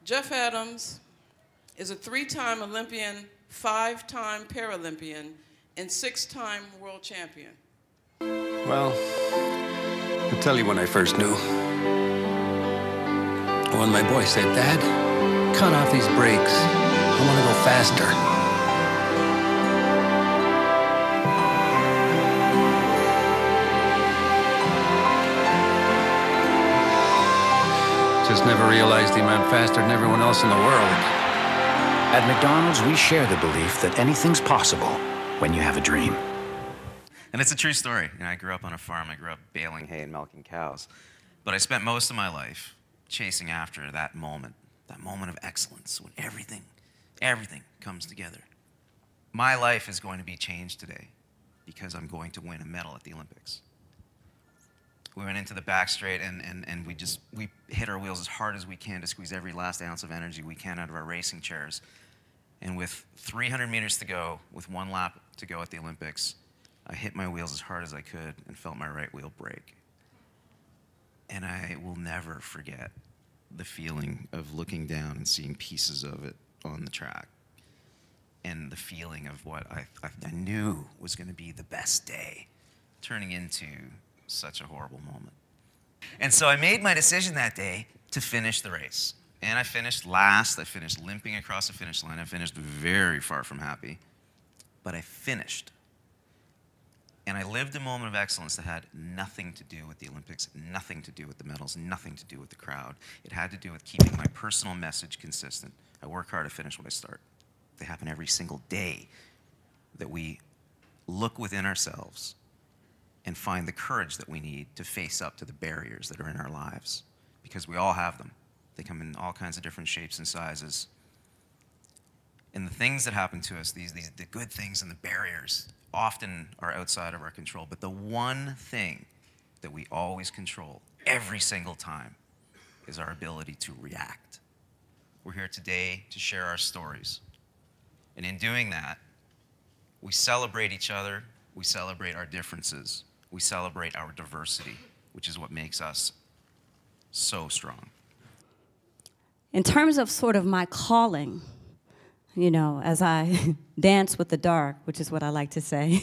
Jeff Adams is a 3-time Olympian, 5-time Paralympian, and 6-time world champion. Well, I'll tell you when I first knew. When my boy said, "Dad, cut off these brakes. I want to go faster." Just never realized he went faster than everyone else in the world. At McDonald's, we share the belief that anything's possible when you have a dream. And it's a true story. You know, I grew up on a farm. I grew up baling hay and milking cows. But I spent most of my life chasing after that moment of excellence when everything comes together. My life is going to be changed today because I'm going to win a medal at the Olympics. We went into the back straight and we hit our wheels as hard as we can to squeeze every last ounce of energy we can out of our racing chairs. And with 300 meters to go, with 1 lap to go at the Olympics, I hit my wheels as hard as I could and felt my right wheel break. And I will never forget the feeling of looking down and seeing pieces of it on the track. And the feeling of what I knew was going to be the best day, turning into such a horrible moment. And so I made my decision that day to finish the race. And I finished last. I finished limping across the finish line. I finished very far from happy. But I finished. And I lived a moment of excellence that had nothing to do with the Olympics, nothing to do with the medals, nothing to do with the crowd. It had to do with keeping my personal message consistent. I work hard to finish what I start. They happen every single day that we look within ourselves and find the courage that we need to face up to the barriers that are in our lives, because we all have them. They come in all kinds of different shapes and sizes. And the things that happen to us, the good things and the barriers, often are outside of our control. But the one thing that we always control every single time is our ability to react. We're here today to share our stories. And in doing that, we celebrate each other, we celebrate our differences, we celebrate our diversity, which is what makes us so strong. In terms of sort of my calling, you know, as I dance with the dark, which is what I like to say,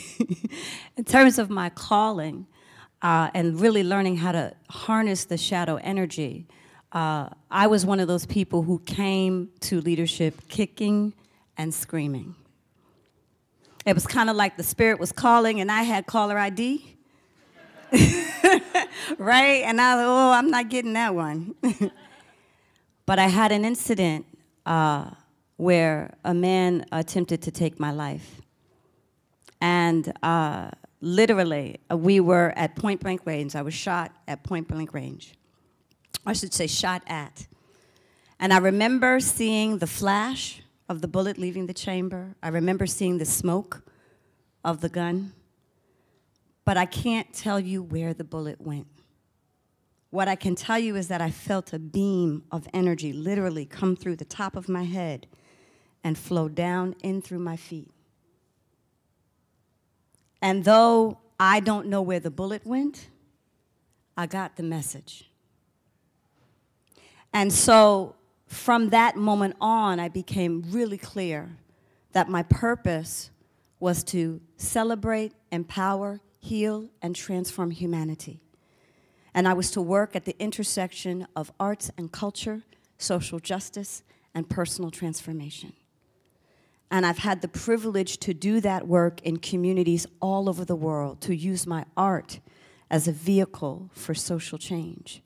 in terms of my calling and really learning how to harness the shadow energy, I was one of those people who came to leadership kicking and screaming. It was kind of like the spirit was calling and I had caller ID. Right? And I was like, oh, I'm not getting that one. But I had an incident where a man attempted to take my life. And literally, we were at point-blank range. I was shot at point-blank range. I should say shot at. And I remember seeing the flash of the bullet leaving the chamber. I remember seeing the smoke of the gun. But I can't tell you where the bullet went. What I can tell you is that I felt a beam of energy literally come through the top of my head and flow down in through my feet. And though I don't know where the bullet went, I got the message. And so from that moment on, I became really clear that my purpose was to celebrate, empower, heal, and transform humanity. And I was to work at the intersection of arts and culture, social justice, and personal transformation. And I've had the privilege to do that work in communities all over the world, to use my art as a vehicle for social change.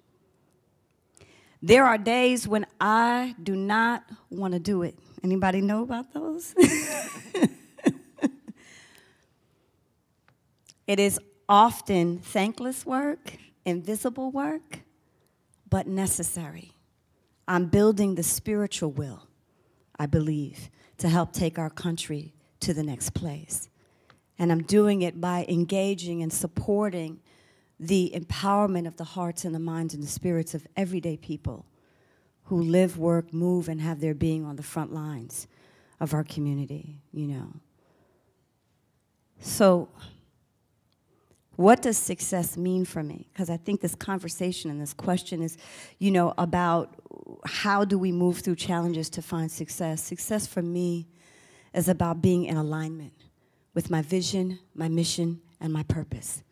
There are days when I do not want to do it. Anybody know about those? It is often thankless work, invisible work, but necessary. I'm building the spiritual will, I believe, to help take our country to the next place. And I'm doing it by engaging and supporting the empowerment of the hearts and the minds and the spirits of everyday people who live, work, move, and have their being on the front lines of our community, you know. So what does success mean for me? Because I think this conversation and this question is, you know, about how do we move through challenges to find success? Success for me is about being in alignment with my vision, my mission, and my purpose.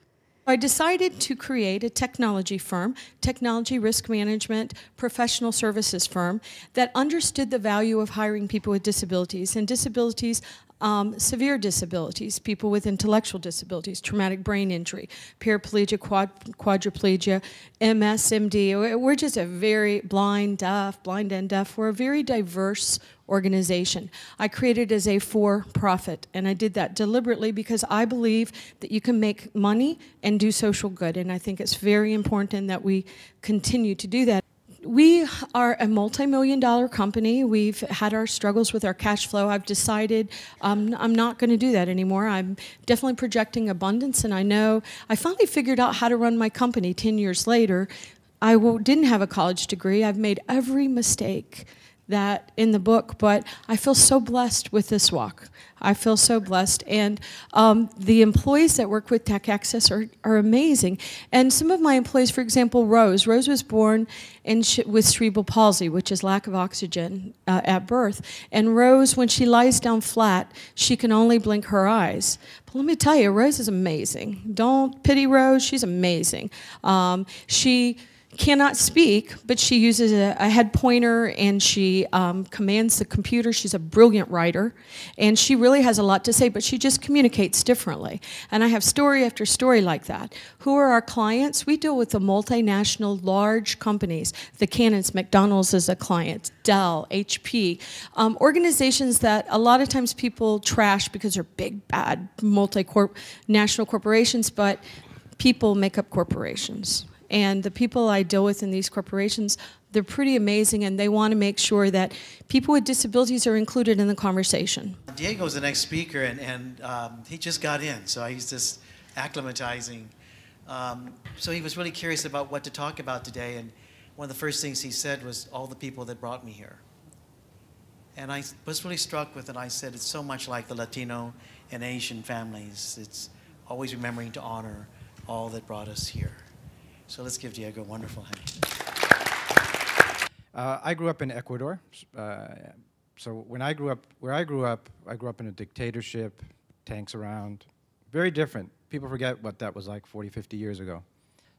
I decided to create a technology firm, technology risk management professional services firm that understood the value of hiring people with disabilities, and disabilities, severe disabilities, people with intellectual disabilities, traumatic brain injury, paraplegia, quadriplegia, MS, MD. We're just a very blind and deaf. We're a very diverse organization. I created as a for-profit, and I did that deliberately because I believe that you can make money and do social good, and I think it's very important that we continue to do that. We are a multi-million-dollar company. We've had our struggles with our cash flow. I've decided I'm not going to do that anymore. I'm definitely projecting abundance, and I finally figured out how to run my company 10 years later. I didn't have a college degree. I've made every mistake that in the book, but I feel so blessed with this walk. I feel so blessed, and the employees that work with Tech Access are amazing. And some of my employees, for example, Rose was born with cerebral palsy, which is lack of oxygen at birth. And Rose, when she lies down flat, she can only blink her eyes. But let me tell you, Rose is amazing. Don't pity Rose, she's amazing. She cannot speak, but she uses a head pointer, and she commands the computer. She's a brilliant writer, and she really has a lot to say, but she just communicates differently. And I have story after story like that. Who are our clients? We deal with the multinational large companies. The Canons, McDonald's is a client, Dell, HP, organizations that a lot of times people trash because they're big, bad, national corporations, but people make up corporations. And the people I deal with in these corporations, they're pretty amazing, and they want to make sure that people with disabilities are included in the conversation. Diego's the next speaker, and he just got in, so he's just acclimatizing. So he was really curious about what to talk about today, and one of the first things he said was all the people that brought me here. And I was really struck with it. I said, it's so much like the Latino and Asian families. It's always remembering to honor all that brought us here. So let's give Diego a wonderful hand. I grew up in Ecuador. So when I grew up, I grew up in a dictatorship, tanks around, very different. People forget what that was like 40, 50 years ago.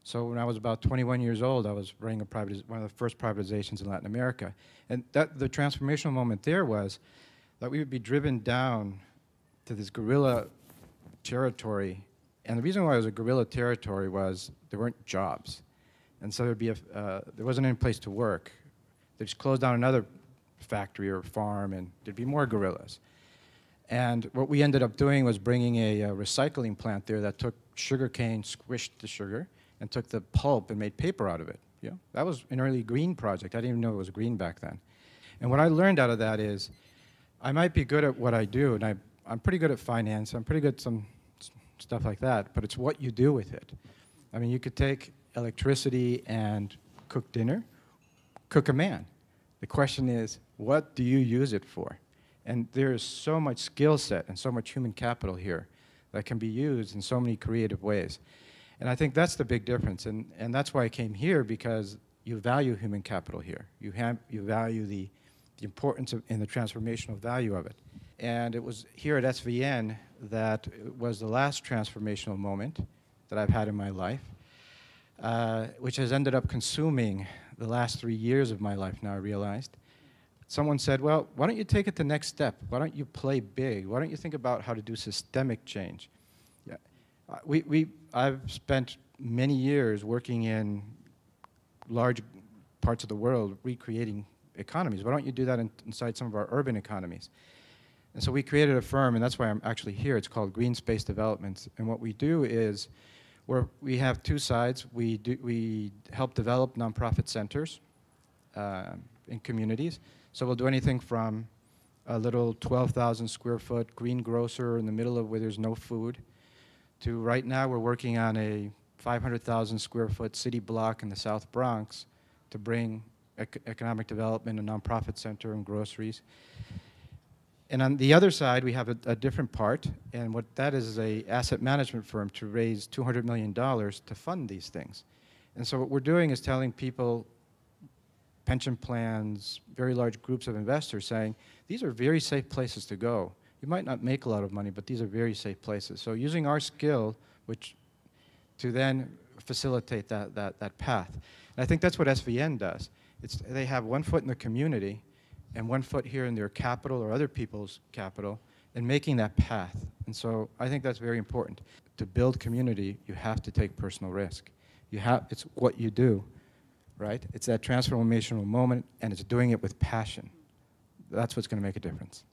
So when I was about 21 years old, I was running one of the first privatizations in Latin America. And the transformational moment there was that we would be driven down to this guerrilla territory. And the reason why it was a guerrilla territory was there weren't jobs. And so there wasn't any place to work. They just closed down another factory or farm, and there'd be more guerrillas. And what we ended up doing was bringing a recycling plant there that took sugar cane, squished the sugar, and took the pulp and made paper out of it. You know? That was an early green project. I didn't even know it was green back then. And what I learned out of that is I might be good at what I do, and I'm pretty good at finance. I'm pretty good at some stuff like that, but it's what you do with it. I mean, you could take electricity and cook dinner, cook a man. The question is, what do you use it for? And there is so much skill set and so much human capital here that can be used in so many creative ways. And I think that's the big difference, and that's why I came here, because you value human capital here. You value the importance and the transformational value of it. And it was here at SVN that was the last transformational moment that I've had in my life, which has ended up consuming the last 3 years of my life now, I realized. Someone said, well, why don't you take it the next step? Why don't you play big? Why don't you think about how to do systemic change? Yeah. I've spent many years working in large parts of the world recreating economies. Why don't you do that inside some of our urban economies? And so we created a firm, and that's why I'm actually here. It's called Green Space Developments. And what we do is we have two sides. We help develop nonprofit centers in communities. So we'll do anything from a little 12,000 square foot green grocer in the middle of where there's no food to right now we're working on a 500,000 square foot city block in the South Bronx to bring economic development, a nonprofit center, and groceries. And on the other side, we have a different part, and what that is an asset management firm to raise $200 million to fund these things. And so what we're doing is telling people, pension plans, very large groups of investors saying, these are very safe places to go. You might not make a lot of money, but these are very safe places. So using our skill, which to then facilitate that path. And I think that's what SVN does. They have one foot in the community and one foot here in their capital or other people's capital and making that path. And so I think that's very important. To build community, you have to take personal risk. It's what you do, right? It's that transformational moment, and it's doing it with passion. That's what's going to make a difference.